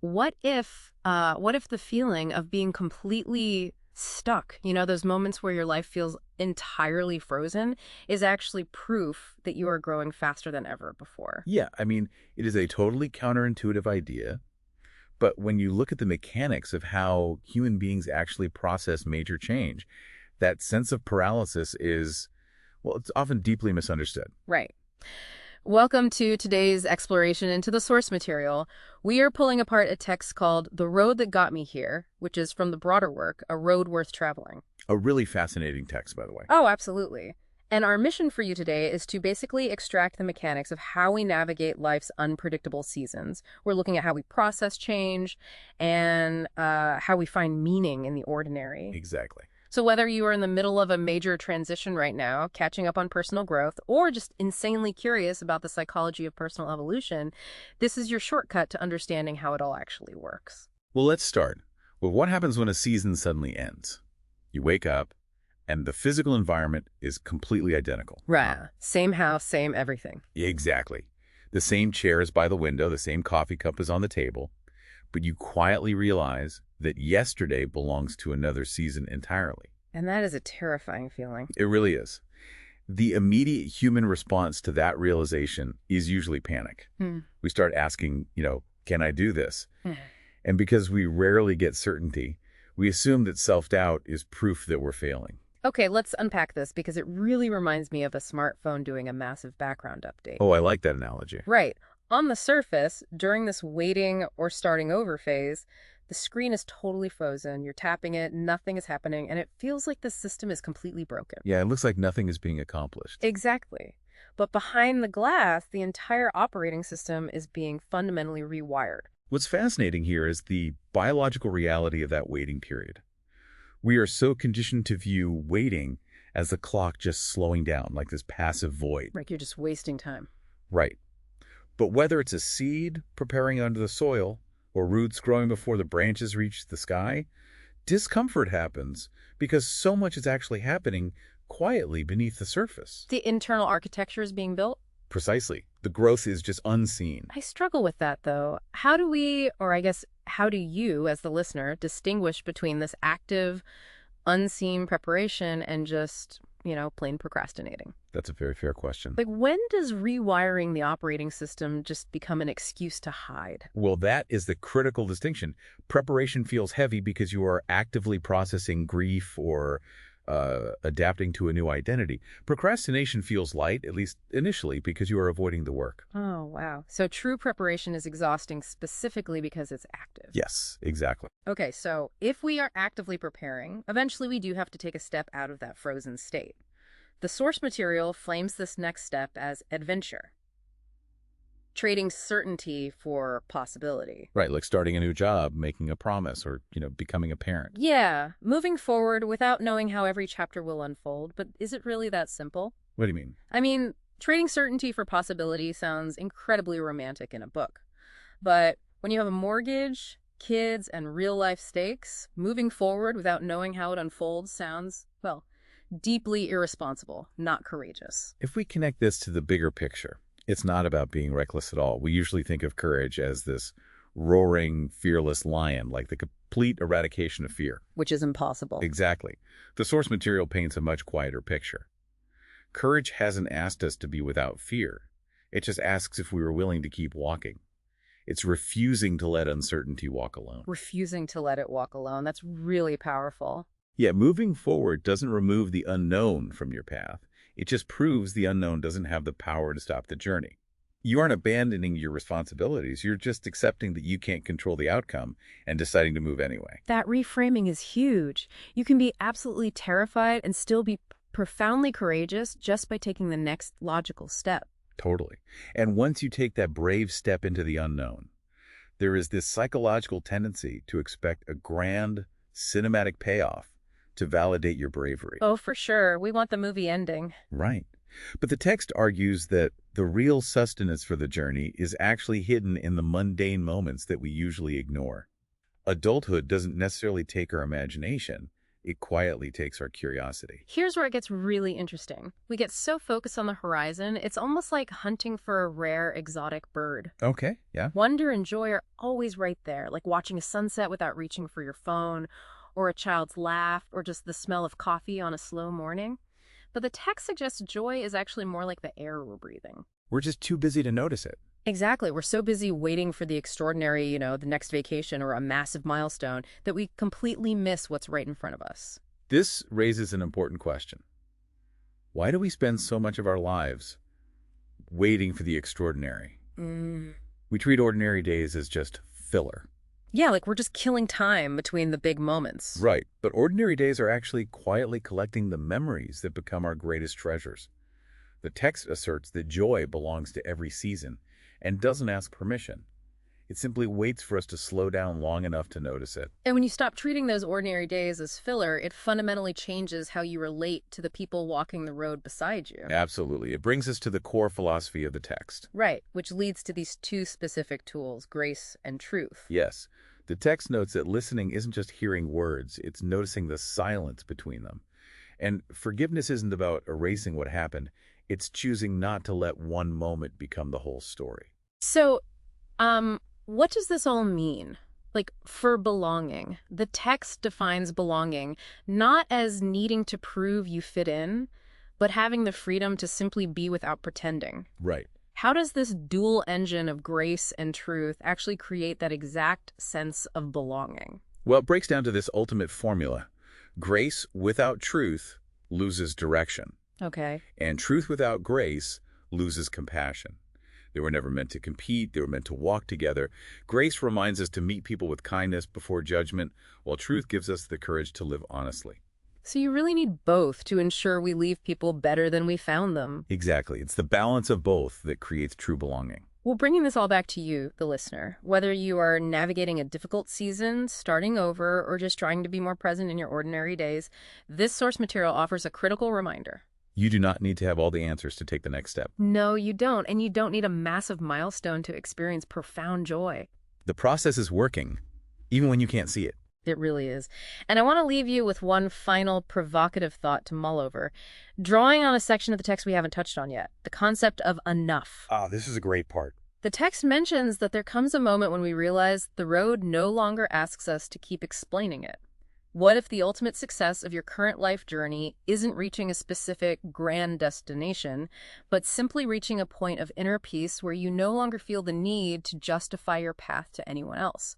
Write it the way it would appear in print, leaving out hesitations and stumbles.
What if the feeling of being completely stuck, those moments where your life feels entirely frozen, is actually proof that you are growing faster than ever before? Yeah, I mean, it is a totally counterintuitive idea, but when you look at the mechanics of how human beings actually process major change, that sense of paralysis is, well, it's often deeply misunderstood. Right. Welcome to today's exploration into the source material. We are pulling apart a text called The Road That Got Me Here, which is from the broader work, A Road Worth Traveling. A really fascinating text, by the way. Oh, absolutely. And our mission for you today is to basically extract the mechanics of how we navigate life's unpredictable seasons. We're looking at how we process change and how we find meaning in the ordinary. Exactly. So whether you are in the middle of a major transition right now, catching up on personal growth, or just insanely curious about the psychology of personal evolution, this is your shortcut to understanding how it all actually works. Well, let's start with what happens when a season suddenly ends. You wake up, and the physical environment is completely identical. Right. Same house, same everything. Exactly. The same chair is by the window, the same coffee cup is on the table, but you quietly realize that yesterday belongs to another season entirely. And that is a terrifying feeling. It really is. The immediate human response to that realization is usually panic. Hmm. We start asking, can I do this? Hmm. And because we rarely get certainty, we assume that self-doubt is proof that we're failing. Okay, let's unpack this because it really reminds me of a smartphone doing a massive background update. Oh, I like that analogy. Right. On the surface, during this waiting or starting over phase, the screen is totally frozen. You're tapping it, nothing is happening, and it feels like the system is completely broken. Yeah, it looks like nothing is being accomplished. Exactly. But behind the glass, the entire operating system is being fundamentally rewired. What's fascinating here is the biological reality of that waiting period. We are so conditioned to view waiting as the clock just slowing down, like this passive void. Like you're just wasting time. Right. But whether it's a seed preparing under the soil or roots growing before the branches reach the sky, discomfort happens because so much is actually happening quietly beneath the surface. The internal architecture is being built. Precisely. The growth is just unseen. I struggle with that, though. How do we, or I guess, how do you, as the listener, distinguish between this active, unseen preparation and just, plain procrastinating? That's a very fair question. Like, when does rewiring the operating system just become an excuse to hide? Well, that is the critical distinction. Preparation feels heavy because you are actively processing grief or adapting to a new identity. Procrastination feels light, at least initially, because you are avoiding the work. Oh, wow. So true preparation is exhausting specifically because it's active. Yes, exactly. Okay, so if we are actively preparing, eventually we do have to take a step out of that frozen state. The source material frames this next step as adventure, trading certainty for possibility. Right, like starting a new job, making a promise, or, becoming a parent. Yeah, moving forward without knowing how every chapter will unfold, but is it really that simple? What do you mean? I mean, trading certainty for possibility sounds incredibly romantic in a book. But when you have a mortgage, kids, and real-life stakes, moving forward without knowing how it unfolds sounds, well, deeply irresponsible, not courageous. If we connect this to the bigger picture, it's not about being reckless at all. We usually think of courage as this roaring, fearless lion, like the complete eradication of fear. Which is impossible. Exactly. The source material paints a much quieter picture. Courage hasn't asked us to be without fear. It just asks if we were willing to keep walking. It's refusing to let uncertainty walk alone. Refusing to let it walk alone. That's really powerful. Yeah, moving forward doesn't remove the unknown from your path. It just proves the unknown doesn't have the power to stop the journey. You aren't abandoning your responsibilities. You're just accepting that you can't control the outcome and deciding to move anyway. That reframing is huge. You can be absolutely terrified and still be profoundly courageous just by taking the next logical step. Totally. And once you take that brave step into the unknown, there is this psychological tendency to expect a grand, cinematic payoff to validate your bravery. Oh, for sure. We want the movie ending. Right. But the text argues that the real sustenance for the journey is actually hidden in the mundane moments that we usually ignore. Adulthood doesn't necessarily take our imagination. It quietly takes our curiosity. Here's where it gets really interesting. We get so focused on the horizon, it's almost like hunting for a rare exotic bird. Okay, yeah. Wonder and joy are always right there, like watching a sunset without reaching for your phone, or a child's laugh, or just the smell of coffee on a slow morning. But the text suggests joy is actually more like the air we're breathing. We're just too busy to notice it. Exactly. We're so busy waiting for the extraordinary, the next vacation or a massive milestone, that we completely miss what's right in front of us. This raises an important question. Why do we spend so much of our lives waiting for the extraordinary? We treat ordinary days as just filler. Yeah, like we're just killing time between the big moments. Right, but ordinary days are actually quietly collecting the memories that become our greatest treasures. The text asserts that joy belongs to every season and doesn't ask permission. It simply waits for us to slow down long enough to notice it. And when you stop treating those ordinary days as filler, it fundamentally changes how you relate to the people walking the road beside you. Absolutely. It brings us to the core philosophy of the text. Right, which leads to these two specific tools, grace and truth. Yes, the text notes that listening isn't just hearing words, it's noticing the silence between them. And forgiveness isn't about erasing what happened, it's choosing not to let one moment become the whole story. So, what does this all mean? Like, for belonging, the text defines belonging not as needing to prove you fit in, but having the freedom to simply be without pretending. Right. How does this dual engine of grace and truth actually create that exact sense of belonging? Well, it breaks down to this ultimate formula. Grace without truth loses direction, Okay. and truth without grace loses compassion. They were never meant to compete. They were meant to walk together. Grace reminds us to meet people with kindness before judgment, while truth gives us the courage to live honestly. So you really need both to ensure we leave people better than we found them. Exactly. It's the balance of both that creates true belonging. Well, bringing this all back to you, the listener, whether you are navigating a difficult season, starting over, or just trying to be more present in your ordinary days, this source material offers a critical reminder. You do not need to have all the answers to take the next step. No, you don't. And you don't need a massive milestone to experience profound joy. The process is working, even when you can't see it. It really is. And I want to leave you with one final provocative thought to mull over, drawing on a section of the text we haven't touched on yet, the concept of enough. This is a great part. The text mentions that there comes a moment when we realize the road no longer asks us to keep explaining it. What if the ultimate success of your current life journey isn't reaching a specific grand destination, but simply reaching a point of inner peace where you no longer feel the need to justify your path to anyone else?